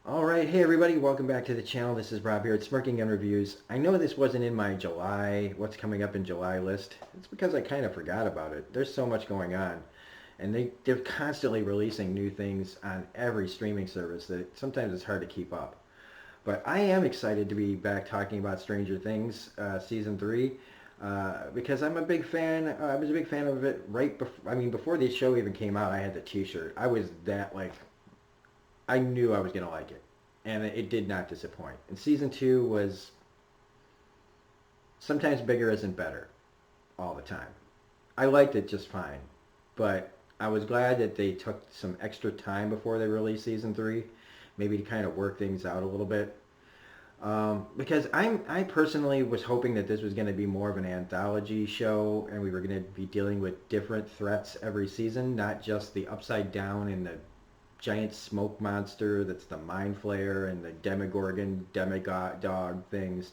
Alright, hey everybody, welcome back to the channel. This is Rob here at Smirking Gun Reviews. I know this wasn't in my July, what's coming up in July list. It's because I kind of forgot about it. There's so much going on. And they're constantly releasing new things on every streaming service that sometimes it's hard to keep up. But I am excited to be back talking about Stranger Things Season 3 because I'm a big fan. I was a big fan of it right before, before the show even came out. I had the t-shirt. I was that, like, I knew I was going to like it, and it did not disappoint. And Season 2 was sometimes bigger isn't better all the time. I liked it just fine, but I was glad that they took some extra time before they released Season 3, maybe to kind of work things out a little bit. Because I personally was hoping that this was going to be more of an anthology show, and we were going to be dealing with different threats every season, not just the upside down and the giant smoke monster that's the mind flayer and the demogorgon demigod things.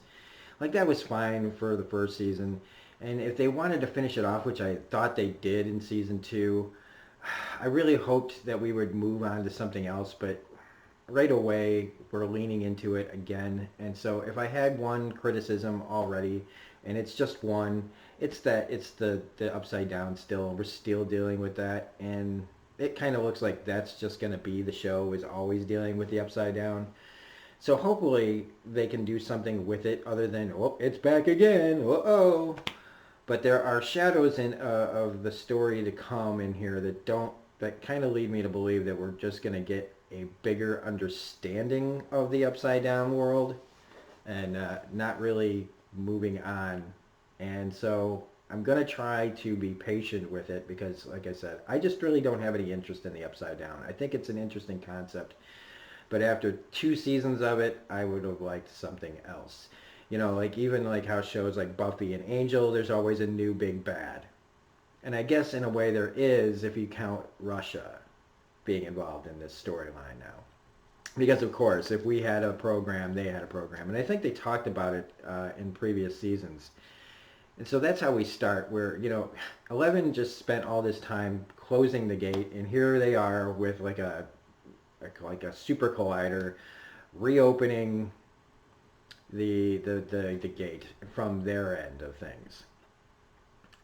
Like, that was fine for the first season, and if they wanted to finish it off, which I thought they did in Season 2, I really hoped that we would move on to something else, but right away we're leaning into it again. And so if I had one criticism already, and it's just one, it's that it's the upside down still. We're still dealing with that, and it kind of looks like that's just going to be the show, is always dealing with the upside down. So hopefully they can do something with it other than, oh, it's back again, uh-oh. But there are shadows of the story to come in here that kind of lead me to believe that we're just going to get a bigger understanding of the upside down world and not really moving on. And so I'm going to try to be patient with it because, like I said, I just really don't have any interest in the upside down. I think it's an interesting concept, but after 2 seasons of it, I would have liked something else. You know, like even like how shows like Buffy and Angel, there's always a new big bad. And I guess in a way there is, if you count Russia being involved in this storyline now. Because of course, if we had a program, they had a program. And I think they talked about it in previous seasons. And so that's how we start, where, you know, 11 just spent all this time closing the gate, and here they are with like a super collider reopening the gate from their end of things.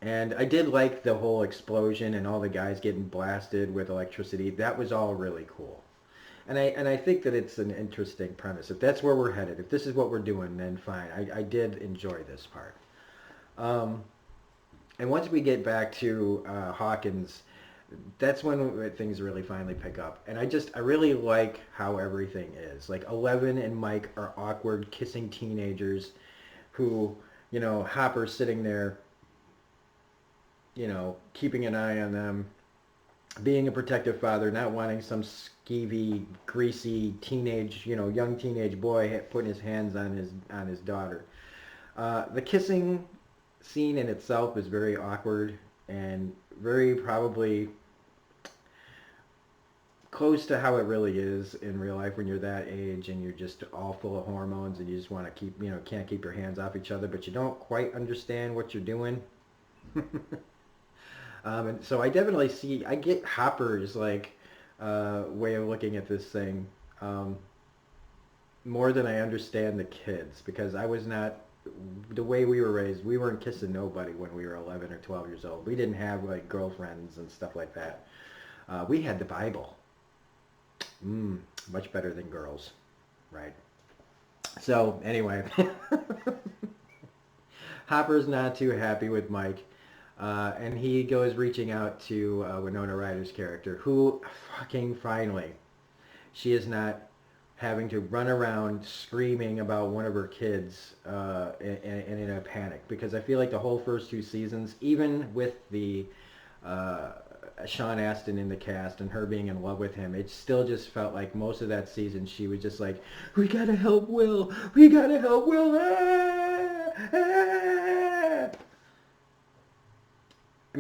And I did like the whole explosion and all the guys getting blasted with electricity. That was all really cool. And I think that it's an interesting premise. If that's where we're headed, if this is what we're doing, then fine. I did enjoy this part. And once we get back to Hawkins, that's when things really finally pick up. And I really like how everything is. Like, Eleven and Mike are awkward, kissing teenagers who, you know, Hopper's sitting there, you know, keeping an eye on them, being a protective father, not wanting some skeevy, greasy teenage, you know, young teenage boy putting his hands on his daughter. The kissing scene in itself is very awkward and very probably close to how it really is in real life when you're that age and you're just all full of hormones and you just want to keep, you know, can't keep your hands off each other, but you don't quite understand what you're doing. And so I definitely I get Hopper's like way of looking at this thing more than I understand the kids, because I was not, the way we were raised, we weren't kissing nobody when we were 11 or 12 years old. We didn't have like girlfriends and stuff like that. We had the Bible. Much better than girls, right? So anyway, Hopper's not too happy with Mike, and he goes reaching out to Winona Ryder's character, who fucking finally, she is not having to run around screaming about one of her kids and in a panic, because I feel like the whole first 2 seasons, even with the Sean Astin in the cast and her being in love with him, it still just felt like most of that season she was just like, we gotta help Will, we gotta help Will, ah!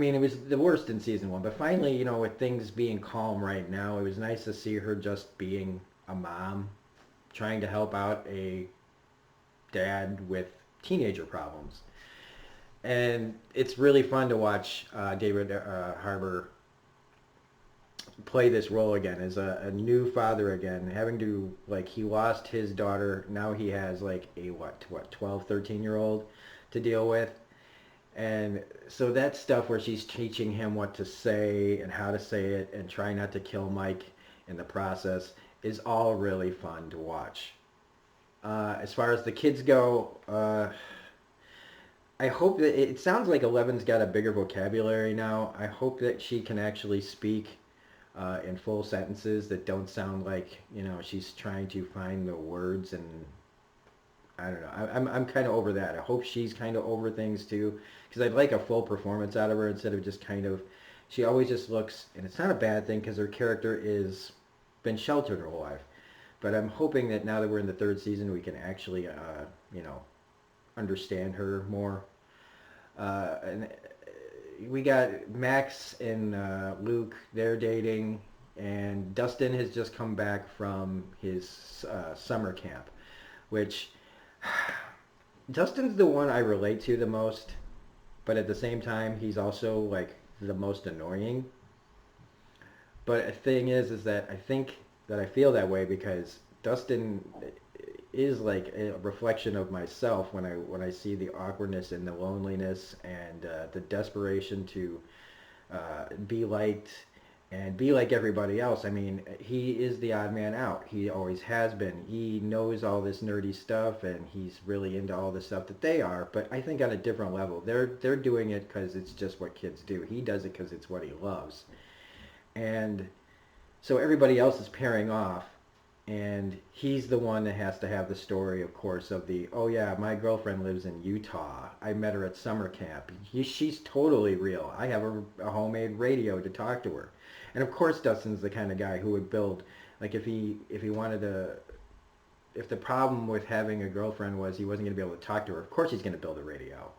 mean, it was the worst in season 1, but finally, with things being calm right now, it was nice to see her just being a mom, trying to help out a dad with teenager problems. And it's really fun to watch David Harbour play this role again as a new father again, having to, like, he lost his daughter. Now he has like a what 12, 13 year old to deal with. And so that stuff where she's teaching him what to say and how to say it and try not to kill Mike in the process is all really fun to watch. As far as the kids go, I hope that it sounds like Eleven's got a bigger vocabulary now. I hope that she can actually speak in full sentences that don't sound like she's trying to find the words, and I don't know. I'm kind of over that. I hope she's kind of over things too, because I'd like a full performance out of her instead of just kind of. She always just looks, and it's not a bad thing because her character is been sheltered her whole life. But I'm hoping that now that we're in the third season, we can actually, understand her more. And we got Max and Luke. They're dating, and Dustin has just come back from his summer camp, which Dustin's the one I relate to the most, but at the same time, he's also like the most annoying. But the thing is that I think that I feel that way because Dustin is like a reflection of myself when I see the awkwardness and the loneliness and the desperation to be liked and be like everybody else. I mean, he is the odd man out. He always has been. He knows all this nerdy stuff and he's really into all the stuff that they are, but I think on a different level. They're doing it because it's just what kids do. He does it because it's what he loves. And so everybody else is pairing off, and he's the one that has to have the story, of course, of the, oh yeah, my girlfriend lives in Utah. I met her at summer camp. She's totally real. I have a homemade radio to talk to her. And of course Dustin's the kind of guy who would build, like if he wanted to, if the problem with having a girlfriend was he wasn't going to be able to talk to her, of course he's going to build a radio.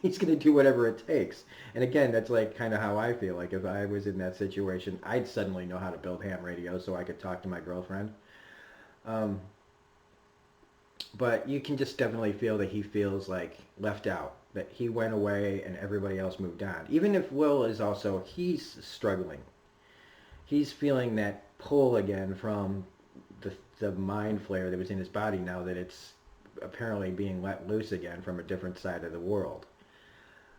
He's going to do whatever it takes. And again, that's like kind of how I feel. Like if I was in that situation, I'd suddenly know how to build ham radio so I could talk to my girlfriend. But you can just definitely feel that he feels like left out, that he went away and everybody else moved on. Even if Will is also, he's struggling. He's feeling that pull again from the mind flare that was in his body now that it's apparently being let loose again from a different side of the world.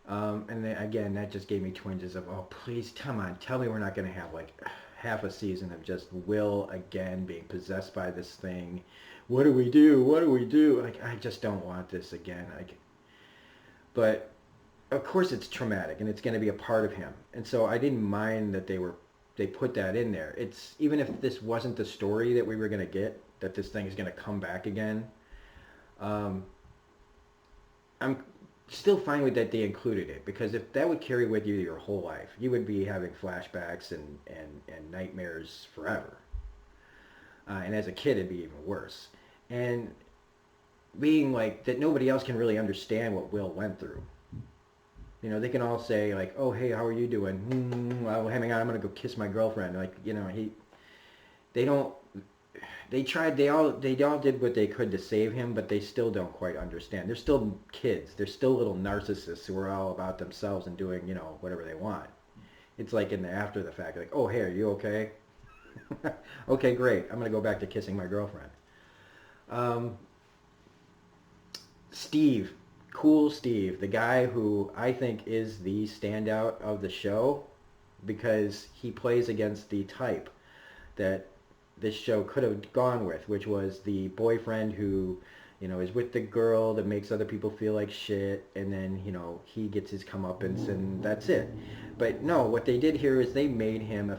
And then again, that just gave me twinges of, oh, please, come on, tell me we're not going to have like half a season of just Will again being possessed by this thing. What do we do? What do we do? Like, I just don't want this again. But of course it's traumatic and it's going to be a part of him. And so I didn't mind that they put that in there. It's, even if this wasn't the story that we were going to get, that this thing is going to come back again, I'm still fine with that they included it, because if that would carry with you your whole life, you would be having flashbacks and nightmares forever. And as a kid, it'd be even worse. And being like that, nobody else can really understand what Will went through. They can all say like, "Oh, hey, how are you doing?" Well, hang on, I'm gonna go kiss my girlfriend. Like, they don't. They tried. They all did what they could to save him, but they still don't quite understand. They're still kids. They're still little narcissists who are all about themselves and doing, whatever they want. It's like in the after the fact, like, oh, hey, are you okay? Okay, great. I'm gonna go back to kissing my girlfriend. Steve, cool Steve, the guy who I think is the standout of the show, because he plays against the type that this show could have gone with, which was the boyfriend who, is with the girl that makes other people feel like shit, and then, he gets his comeuppance and that's it. But no, what they did here is they made him a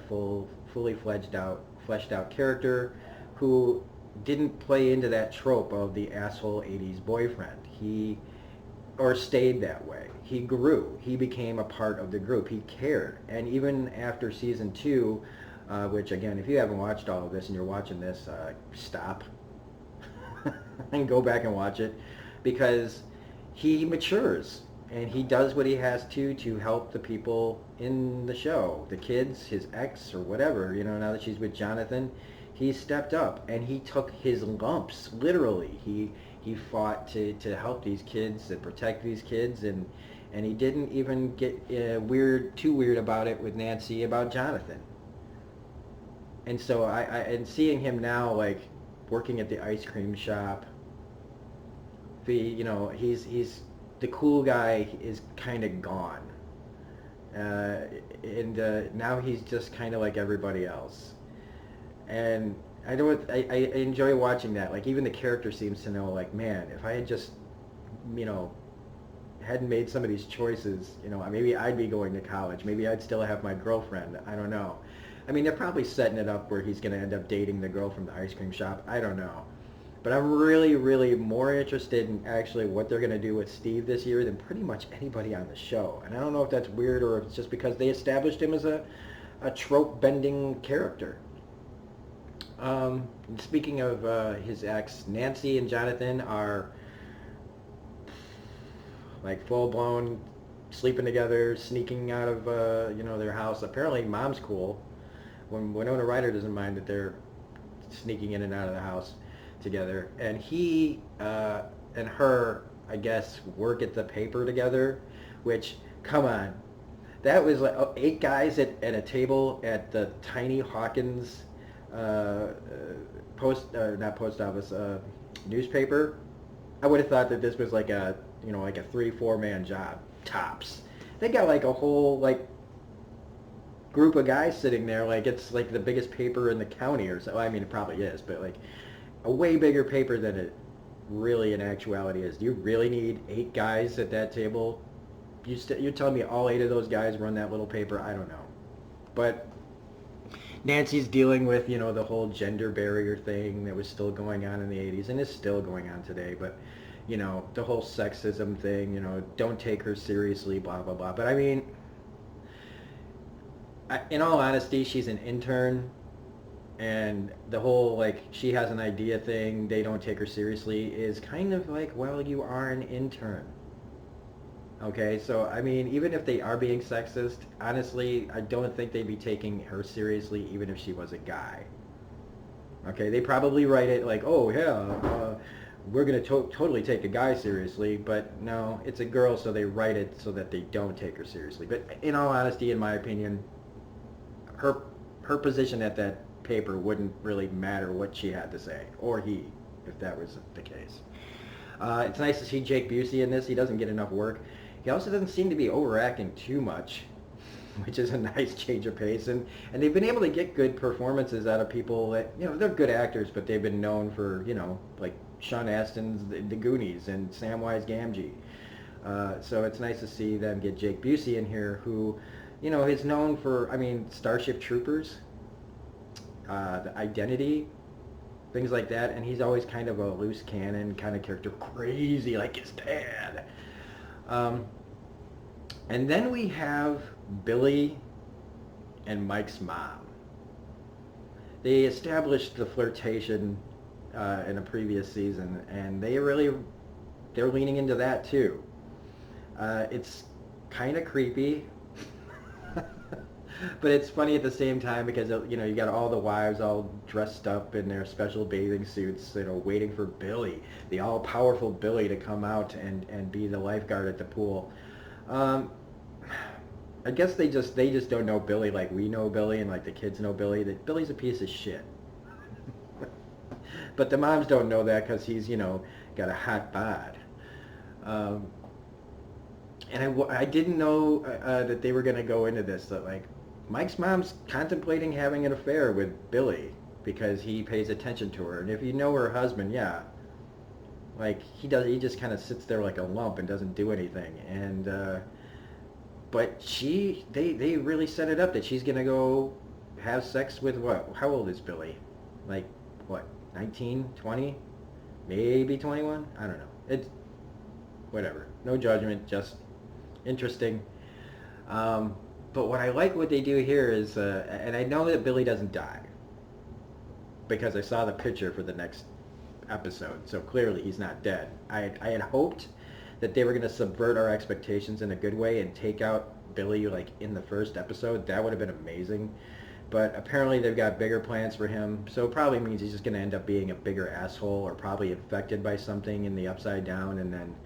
fully fleshed out character who didn't play into that trope of the asshole 80s boyfriend. Or stayed that way. He grew. He became a part of the group. He cared. And even after season 2, which again, if you haven't watched all of this and you're watching this, stop and go back and watch it, because he matures. and he does what he has to help the people in the show, the kids, his ex or whatever. Now that she's with Jonathan, he stepped up and he took his lumps literally. He fought to help these kids and protect these kids, and he didn't even get too weird about it with Nancy about Jonathan. And so and seeing him now like working at the ice cream shop, he's the cool guy is kind of gone, and now he's just kind of like everybody else. And I enjoy watching that. Like even the character seems to know, like, man, if I had just, hadn't made some of these choices, maybe I'd be going to college. Maybe I'd still have my girlfriend. I don't know. I mean, they're probably setting it up where he's going to end up dating the girl from the ice cream shop. I don't know. But I'm really, really more interested in actually what they're going to do with Steve this year than pretty much anybody on the show. And I don't know if that's weird or if it's just because they established him as a trope-bending character. Speaking of his ex, Nancy and Jonathan are like full-blown sleeping together, sneaking out of their house. Apparently mom's cool. When Winona Ryder doesn't mind that they're sneaking in and out of the house together. And he and her, I guess, work at the paper together, which, come on, that was like 8 guys at a table at the tiny Hawkins not post office, newspaper. I would have thought that this was like a 3-4 man job, tops. They got like a whole like group of guys sitting there, like it's like the biggest paper in the county or so. I mean, it probably is, but like a way bigger paper than it really in actuality is. Do you really need 8 guys at that table? You're telling me all 8 of those guys run that little paper? I don't know. But Nancy's dealing with, the whole gender barrier thing that was still going on in the 80s and is still going on today. But, the whole sexism thing, don't take her seriously, blah, blah, blah. But I mean, in all honesty, she's an intern. And the whole, like, she has an idea thing, they don't take her seriously, is kind of like, well, you are an intern. Okay, so, I mean, even if they are being sexist, honestly, I don't think they'd be taking her seriously even if she was a guy. Okay, they probably write it like, oh, yeah, we're going to totally take a guy seriously, but no, it's a girl, so they write it so that they don't take her seriously. But in all honesty, in my opinion, her position at that paper wouldn't really matter what she had to say, or he, if that was the case. It's nice to see Jake Busey in this. He doesn't get enough work. He also doesn't seem to be overacting too much, which is a nice change of pace. And they've been able to get good performances out of people that, they're good actors, but they've been known for, like Sean Astin's The Goonies and Samwise Gamgee. So it's nice to see them get Jake Busey in here, who, is known for, Starship Troopers, The Identity, things like that. And he's always kind of a loose cannon kind of character, crazy like his dad. And then we have Billy and Mike's mom. They established the flirtation in a previous season, and they're leaning into that too. It's kind of creepy, but it's funny at the same time because you got all the wives all dressed up in their special bathing suits, waiting for Billy, the all-powerful Billy, to come out and be the lifeguard at the pool. I guess they just don't know Billy like we know Billy and like the kids know Billy. That Billy's a piece of shit. But the moms don't know that because he's got a hot bod. And I didn't know that they were going to go into this. That like Mike's mom's contemplating having an affair with Billy because he pays attention to her. And if you know her husband, yeah, like he just kind of sits there like a lump and doesn't do anything. And but they really set it up that she's gonna go have sex with what? How old is Billy? Like what? 19, 20, maybe 21? I don't know. It's whatever. No judgment, just interesting. But what I like what they do here is, and I know that Billy doesn't die because I saw the picture for the next episode, so clearly he's not dead. I had hoped that they were going to subvert our expectations in a good way and take out Billy like in the first episode. That would have been amazing. But apparently they've got bigger plans for him, so it probably means he's just going to end up being a bigger asshole or probably infected by something in the Upside Down, and then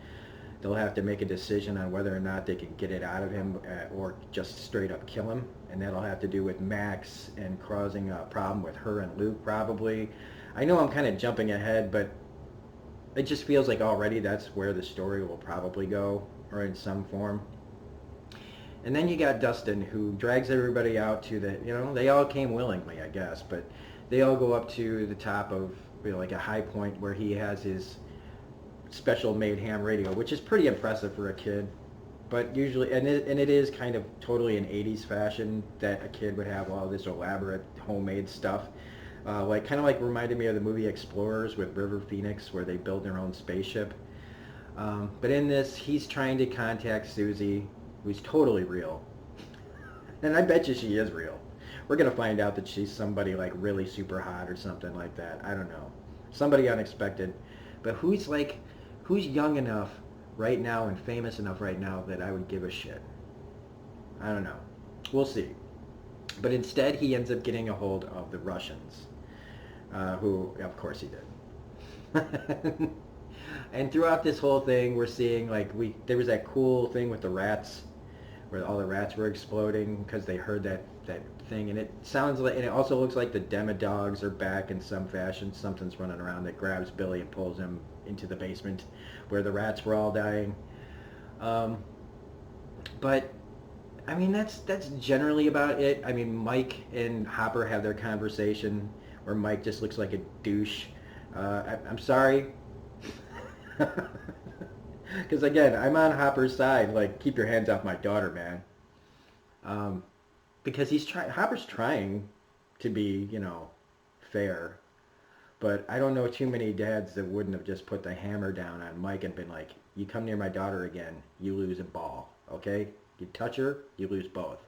they'll have to make a decision on whether or not they can get it out of him or just straight up kill him. And that'll have to do with Max and causing a problem with her and Luke probably. I know I'm kind of jumping ahead, but it just feels like already that's where the story will probably go, or in some form. And then you got Dustin, who drags everybody out to the, they all came willingly, I guess, but they all go up to the top of, like a high point where he has his special made ham radio, which is pretty impressive for a kid. But usually, and it is kind of totally an 80s fashion that a kid would have all this elaborate homemade stuff. Kind of reminded me of the movie Explorers with River Phoenix, where they build their own spaceship. But in this, he's trying to contact Susie, who's totally real. And I bet you she is real. We're going to find out that she's somebody like really super hot or something like that. I don't know. Somebody unexpected. But who's young enough right now and famous enough right now that I would give a shit? I don't know. We'll see. But instead, he ends up getting a hold of the Russians, who, of course, he did. And throughout this whole thing, we're seeing there was that cool thing with the rats, where all the rats were exploding because they heard that thing, and it sounds like, and it also looks like the Demodogs are back in some fashion. Something's running around that grabs Billy and pulls him into the basement where the rats were all dying. But I mean, that's generally about it. I mean, Mike and Hopper have their conversation where Mike just looks like a douche. I'm sorry. Because again, I'm on Hopper's side. Like, keep your hands off my daughter, man. Because Hopper's trying to be, fair. But I don't know too many dads that wouldn't have just put the hammer down on Mike and been like, you come near my daughter again, you lose a ball, okay? You touch her, you lose both.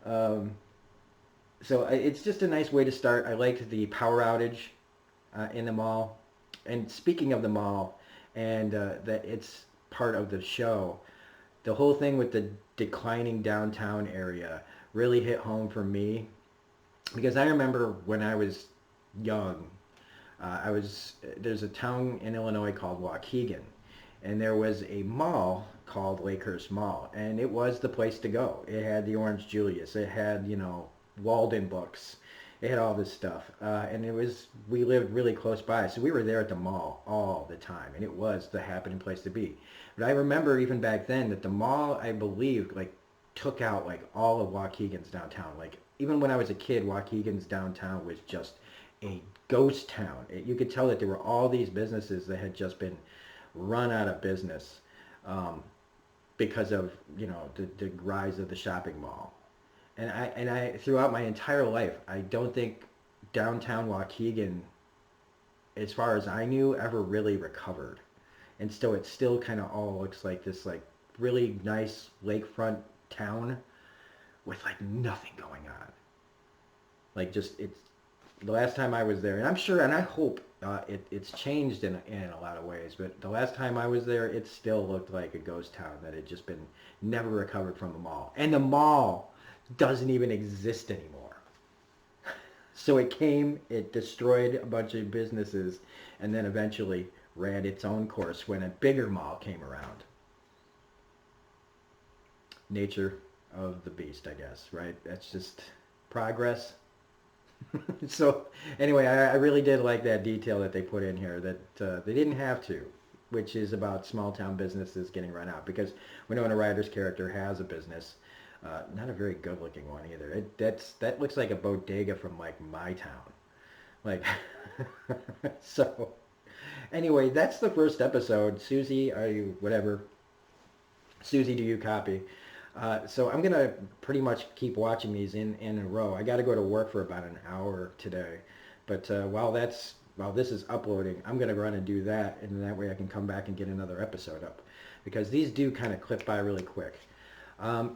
So it's just a nice way to start. I liked the power outage in the mall. And speaking of the mall, and that it's part of the show, the whole thing with the declining downtown area really hit home for me. Because I remember when I was young, there's a town in Illinois called Waukegan, and there was a mall called Lakehurst Mall, and it was the place to go. It had the Orange Julius, it had, Walden Books, it had all this stuff, and we lived really close by, so we were there at the mall all the time, and it was the happening place to be. But I remember even back then that the mall, I believe, took out all of Waukegan's downtown. Even when I was a kid, Waukegan's downtown was just a ghost town. You could tell that there were all these businesses that had just been run out of business because of the rise of the shopping mall. And I throughout my entire life, I don't think downtown Waukegan, as far as I knew, ever really recovered. And so it still kind of all looks like this really nice lakefront town with nothing going on. It's the last time I was there, and I'm sure, and I hope it's changed in a lot of ways, but the last time I was there, it still looked like a ghost town that had just been never recovered from the mall. And the mall doesn't even exist anymore. So it destroyed a bunch of businesses, and then eventually ran its own course when a bigger mall came around. Nature of the beast, I guess, right? That's just progress. So anyway, I really did like that detail that they put in here, that they didn't have to, which is about small town businesses getting run out, because Winona Ryder's character has a business, not a very good looking one either. That looks like a bodega from my town. So anyway, that's the first episode. Susie, Susie, do you copy? So I'm going to pretty much keep watching these in a row. I got to go to work for about an hour today. But while this is uploading, I'm going to run and do that, and that way I can come back and get another episode up. Because these do kind of clip by really quick.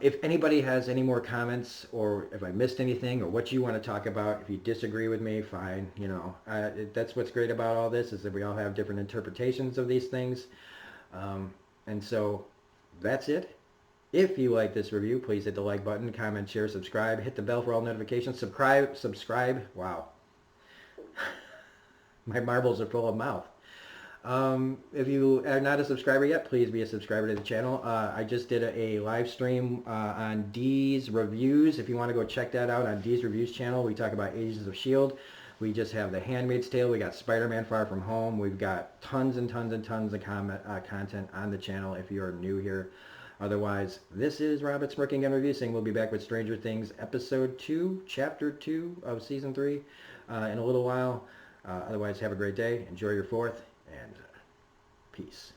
If anybody has any more comments, or if I missed anything, or what you want to talk about, if you disagree with me, fine. That's what's great about all this, is that we all have different interpretations of these things. And so that's it. If you like this review, please hit the like button, comment, share, subscribe, hit the bell for all notifications. Subscribe. Wow, my marbles are full of mouth. If you are not a subscriber yet, please be a subscriber to the channel. I just did a live stream on D's Reviews. If you want to go check that out on D's Reviews channel, we talk about Agents of S.H.I.E.L.D. We just have The Handmaid's Tale. We got Spider-Man Far From Home. We've got tons and tons and tons of content on the channel if you are new here. Otherwise, this is Robert Smirking Gun Review saying we'll be back with Stranger Things Episode 2, Chapter 2 of Season 3 in a little while. Otherwise, have a great day. Enjoy your 4th, and peace.